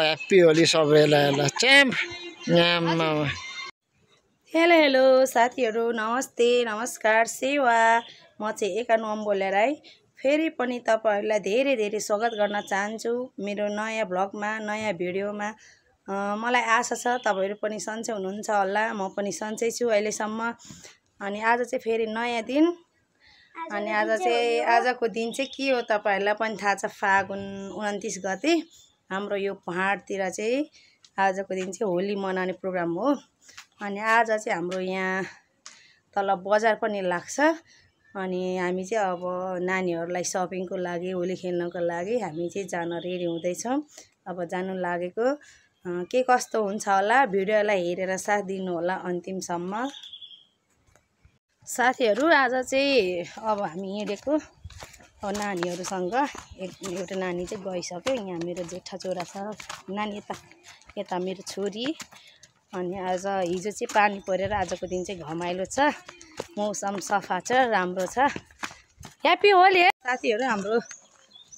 Happy Holi सबैलाई ल champ hello hello साथीहरू नमस्ते नमस्कार सेवा म चाहिँ एका नोम बोलेर है फेरि पनि तपाईहरुलाई धेरै धेरै स्वागत गर्न चाहन्छु मेरो नयाँ भ्लगमा नयाँ भिडियोमा। मलाई आशा छ तपाईहरु पनि सन्चै हुनुहुन्छ होला, म पनि सन्चै छु अहिलेसम्म। अनि आज चाहिँ फेरि नयाँ दिन अनि आजको दिन चाहिँ के हो तपाईहरुलाई पनि थाहा छ। फागुन 29 गते हाम्रो यो पहाडतिर चाहिँ आजको दिन चाहिँ होली मनाउने प्रोग्राम हो। अनि आज चाहिँ हाम्रो यहाँ तल बजार पनि लाग्छ अनि हामी चाहिँ अब नानीहरुलाई शपिङको लागि होली खेल्नको लागि हामी चाहिँ जान रेडी हुँदैछौं। अब जानु लागेको के कस्तो हुन्छ होला भिडियोलाई हेरेर साथ दिनु होला अन्तिमसम्म। साथीहरु आज चाहिँ अब हामी हिँडेको नानीहरुसँग एउटा नानी चाहिँ गइसक्यो। यहाँ मेरो जेठा छोरा छ, नानी यता मेरो छोरी। अनि आज हिजो चाहिँ पानी परेर आजको दिन चाहिँ घमाइलो छ, मौसम सफा छ, राम्रो छ। ह्याप्पी होली साथीहरु। हाम्रो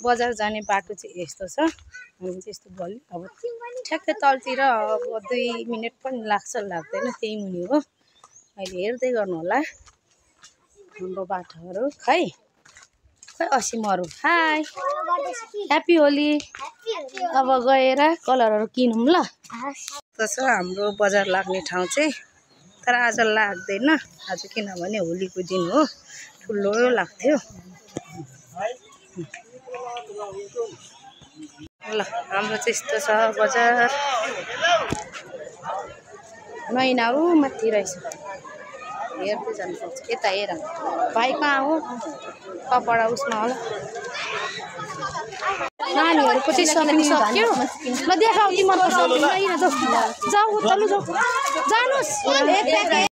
बजार जाने बाटो चाहिँ यस्तो छ। हामी चाहिँ यस्तो गल्यो अब ठ्याक्कै तलतिर अब 2 मिनेट पनि लाग्छ लाग्दैन त्यही मुनि हो। अहिले हेर्दै गर्नु होला हाम्रो बाटोहरु। खै असिमहरु हाई ह्याप्पी होली। अब गएर कलरहरु किनौं ल। त्यसो हाम्रो बजार लाग्ने ठाउँ चाहिँ तर आज लाग्दैन आज किनभने होलीको दिन हो, ठुलो लाग्थ्यो ल। हाम्रो चाहिँ यस्तो छ बजार। नैनाउ माथि रहेछ हेर्दै जानु सक्छ। यता हेर भाइ कहाँ हो कपडा उसमा होला। नानीहरुको चाहिँ शपिङ सक्यो ल। देखाउ तिम्रो शपिङ हैन त जाऊ तल्लो जाऊ जानुस् एक प्याकेट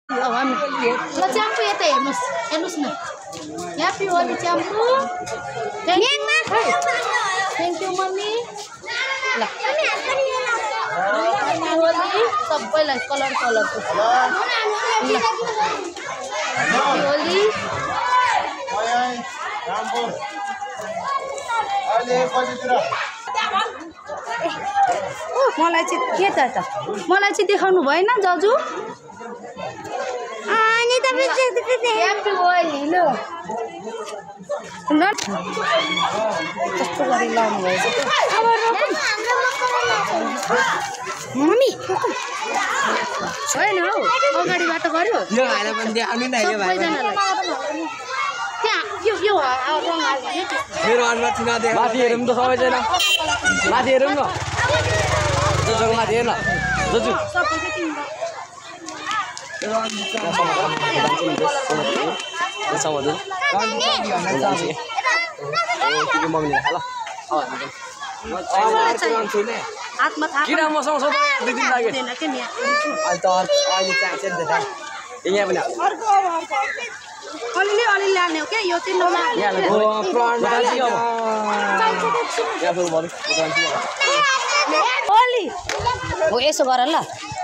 ल च्याम्पु यता हेर्नुस् हेर्नुस् न। ह्याप्पी होली च्याम्पु। थ्यांक यू मम्मी ल। सबैलाई कलर कलरको होली मलाई चाहिँ के त मलाई चाहिँ देखाउनु भएन जाजु। अनि ह्याप्पी होली ल कस्तो गरी लाउनु भएछ मम्मी छैन हौ अगाडिबाट गर्यो यो हाले पनि देखाउनु न यो भाइ यो रङ हाल्ने मेरो अनुहार चिना देख माथि हेरौँ त सबैजना माथि हेरौँ न जग्गा माथि हेर्न जजु हातमा थाहा किन मसँग सोध्दै 2 दिन लाग्यो अहिले त अहिले चाहिन्छ नि त यहाँ पनि अलिअलि अलिअलि लाने हो क्या यो चाहिँ होली हो। यसो गर ल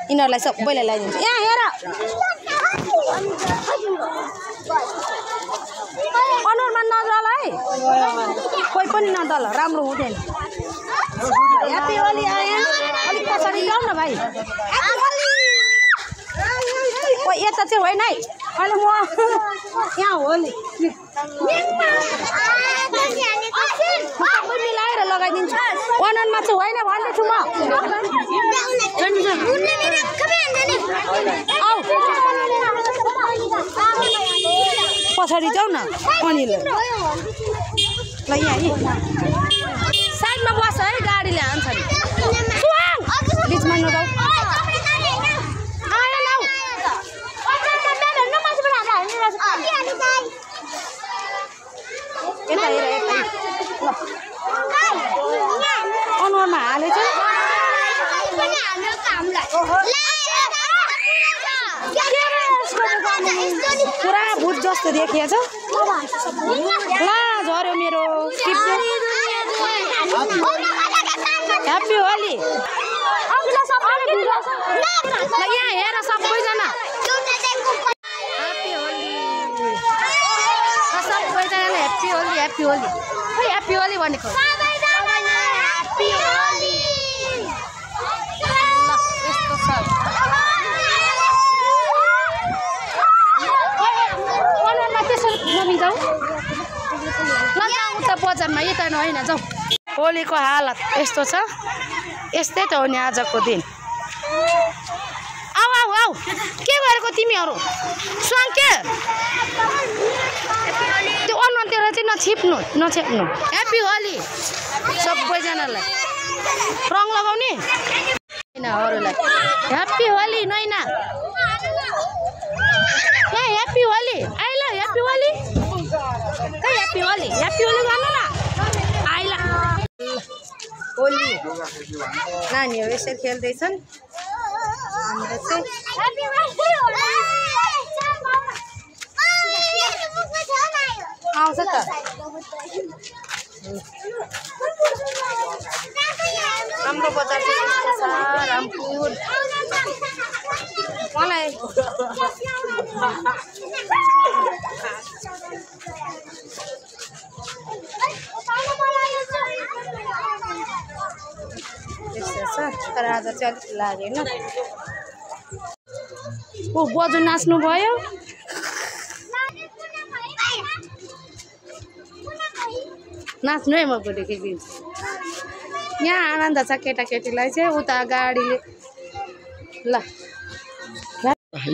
यिनीहरूलाई सबैलाई लगाइदिन्छु। यहाँ हेर अनुहारमा नदल है कोही पनि नदल राम्रो हुँदैन। ह्याप्पी होली आयो अलिक पछाडि जाऊ न भाइ। यता चाहिँ होइन है अहिले म यहाँ होली सबै मिलाएर लगाइदिन्छु। वानमा चाहिँ होइन भन्दैछु म। आऊ पछाडि जाऊ न अनिल ल। यहाँ साइडमा बस है गाडीले हान्छ नि बिचमा नजाऊ। यता हेर यता अनुहारमा हालेछ पुरा भुट जस्तो देखिएछ ला झर्यो मेरो। ह्याप्पी होली यहाँ हेर सबैजना ह्याप्पी होली सबैजनाले ह्याप्पी होली ह्याप्पी होली खै ह्याप्पी होली भनेको यस्तो छ अनलाइनमा त्यसरी मम्मी जाउँ ल जाउँ त बजारमा यता होइन जाउँ होलीको हालत यस्तो छ यस्तै त हो नि आजको दिन आऊ आऊ आऊ के गरेको तिमीहरू स्वाङ के त्यो अनुहारतिर चाहिँ नछिप्नु ह्याप्पी होली सबैजनालाई रङ लगाउने अरूलाई ह्याप्पी होली नैना यहाँ ह्याप्पी होली आइल ह्याप्पी होली खै ह्याप्पी होली गर्नु न आइल होली नानीहरू यसरी खेल्दैछन् हाम्रो चाहिँ आउँछ त हाम्रो बजार चाहिँ यस्तो छ रामपुर मलाई यस्तो छ तर आज चाहिँ अलिक लागेन ऊ बजु नाच्नु भयो नाच्नु है म भोलि खिचिदिन्छु यहाँ आनन्द छ केटाकेटीलाई चाहिँ उता गाडीले ल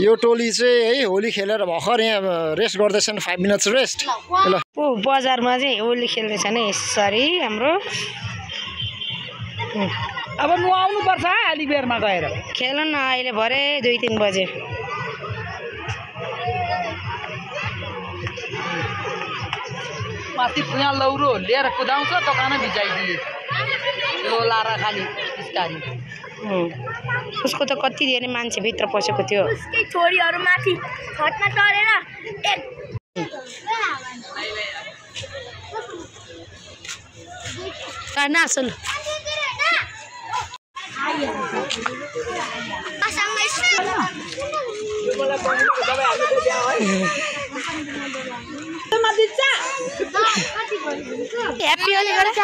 यो टोली चाहिँ है होली खेलेर भर्खर यहाँ रेस्ट गर्दैछन् 5 मिनट्स रेस्ट ल ऊ बजारमा चाहिँ होली खेल्दैछ नि यसरी हाम्रो अब नुहाउनु पर्छ अलि बेरमा गएर खेल्नु न अहिले भरे 2-3 बजे माथि यहाँ लौरो लिएर कुदाउँछ दोकान भिजाइदिए लो लाएर खालि पिस्कारी उसको त कति धेरै मान्छे भित्र पसेको थियो उसकै छोरीहरू माथि छतमा चढेर नाचल ह्याप्पी होली गरेर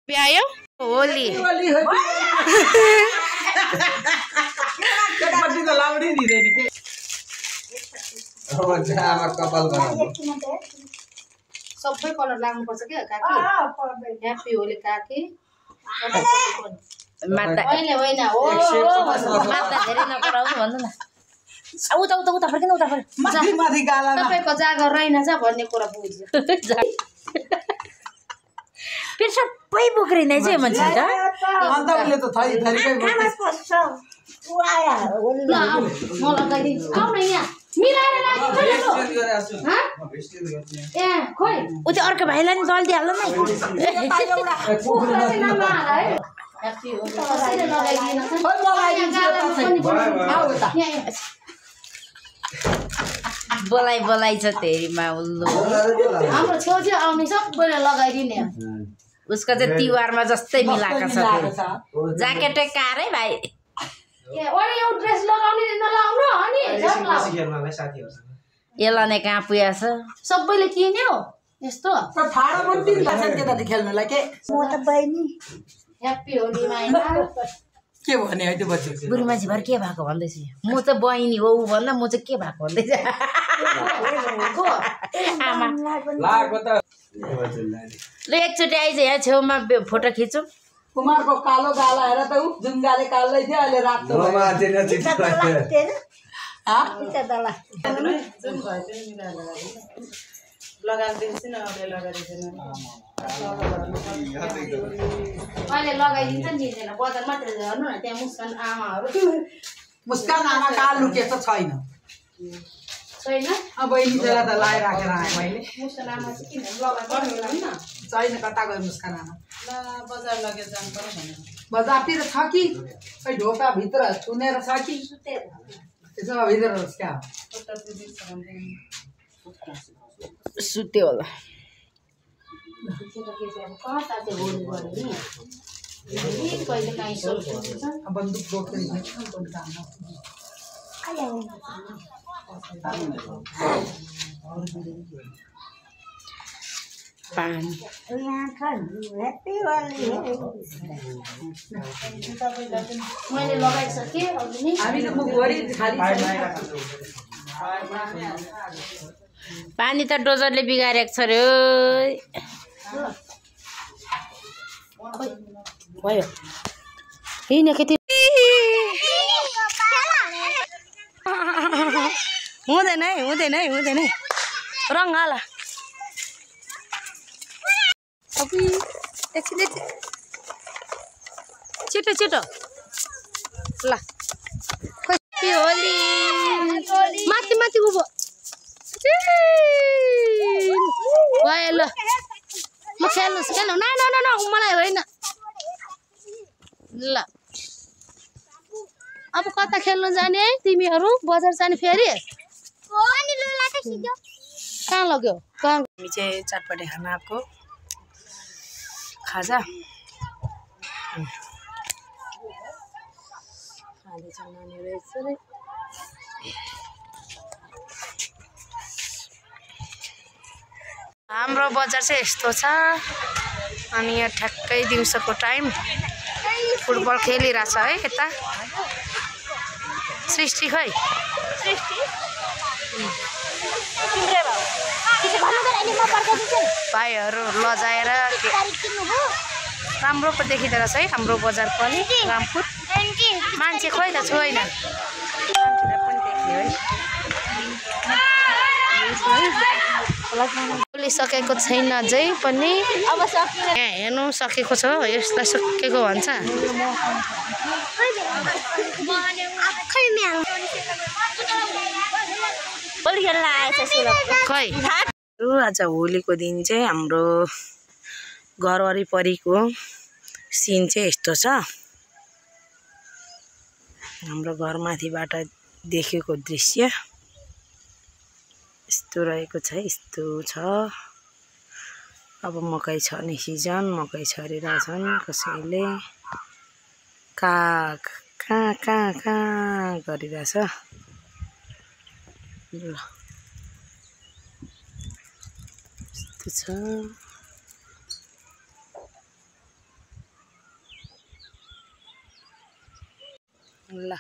भ्यायो होली सबै कलर लाग्नुपर्छ क्या काकी ह्याप्पी होली काकी होइन होइन हो धेरै नपराउनु भन्नु न उता उता उता फर्किनु उता तपाईँको जागर रहेनछ भन्ने कुरा बुझ्यो फेरि सबै बोकेर हिँड्दै चाहिँ मान्छे म लगाइदिन्छु आऊ न यहाँ मिलाएर खोइ ऊ त्यो अर्को भाइलाई नि दल दिइहाल्नु बोलाइ बोलाइ छ तेरीमा उल्लु हाम्रो छेउछेउ आउने सबैले लगाइदिने उसको चाहिँ तिहारमा जस्तै मिलाएको छ ज्याकेटै कार है भाइ यो ड्रेस लगाउने नलाउनु अनि यसलाई कहाँ पुगेछ सबैले किन्यो यस्तो खेल्नुलाई के ह्याप्पी होलीमा के भने है त्यो बच्चा बुढी मान्छे भएर के भएको भन्दैछु म त बहिनी हो ऊ भन्दा म चाहिँ के भएको भन्दैछ आमा ल एकचोटि आइज यहाँ छेउमा फोटो खिचौँ कुमारको कालो गाला हेर त ऊ जुङ्गाले कालै थियो अहिले रातो अहिले लगाइदिन्छ नि दिँदैन बजार मात्रै झर्नु न त्यहाँ मुस्कान आमाहरू मुस्कान आमा कहाँ लुकेको छैन छैन बहिनी जरा त लगाइराखेर आएँ मैले मुस्कान आमा चाहिँ किन लगाइदिनु छैन कता गयो मुस्कान आमा ल बजार लगेर जानु पर्यो भने बजारतिर छ कि खै ढोकाभित्र सुनेर छ कि त्यसो भए भित्र होस् क्या सुत्यो होला बंदूक बोट मैले लगाइसकेँ अघि नै हामीले म गरी खाली पानी त डोजरले बिगारेको छ रे भयो हिँड्ने खेती हुँदैन है हुँदैन है हुँदैन है रङ हाल एकछिन छिटो छिटो ल होली माथि माथि उभो भयो ल म खेल्नुहोस् खेल्नु न न न मलाई होइन ल अब कता खेल्नु जाने है तिमीहरू बजार जाने फेरि कहाँ लग्यो कहाँ हामी चाहिँ चटपटे खाना आएको खाजा खाँदैछ नानीहरू यसरी हाम्रो बजार चाहिँ यस्तो छ अनि यहाँ ठ्याक्कै दिउँसोको टाइम फुटबल खेलिरहेछ है यता सृष्टि खै भाइहरू लजाएर राम्रो पो देखिँदो रहेछ है हाम्रो बजार पनि रामपुर मान्छे खोइ त छैन मान्छेलाई पनि देख्यो है खोलिसकेको छैन अझै पनि अब यहाँ हेर्नु सकेको छ यसलाई सकेको भन्छ खै आज होलीको दिन चाहिँ हाम्रो घर वरिपरिको सिन चाहिँ यस्तो छ हाम्रो घरमाथिबाट देखेको दृश्य यस्तो रहेको छ यस्तो छ अब मकै छर्ने सिजन मकै छरिरहेछन् कसैले काग कहाँ कहाँ कहाँ गरिरहेछ ल यस्तो छ ल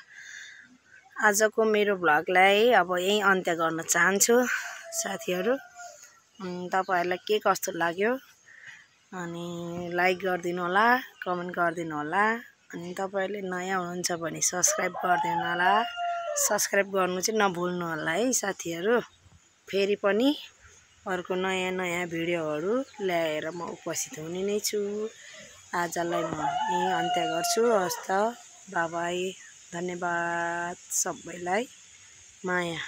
आजको मेरो भ्लगलाई अब यही अन्त्य गर्न चाहन्छु साथीहरू तपाईहरुलाई के कस्तो लाग्यो अनि लाइक गरिदिनु होला कमेन्ट गरिदिनु होला अनि तपाईहरुले नयाँ हुनुहुन्छ भने सब्स्क्राइब गरिदिनु होला सब्स्क्राइब गर्नु चाहिँ नभुल्नु होला है साथीहरू फेरि पनि अर्को नयाँ नयाँ भिडियोहरू ल्याएर म उपस्थित हुने नै छु आजलाई म यही अन्त्य गर्छु हस्त बाइ बाइ धन्यवाद सबैलाई माया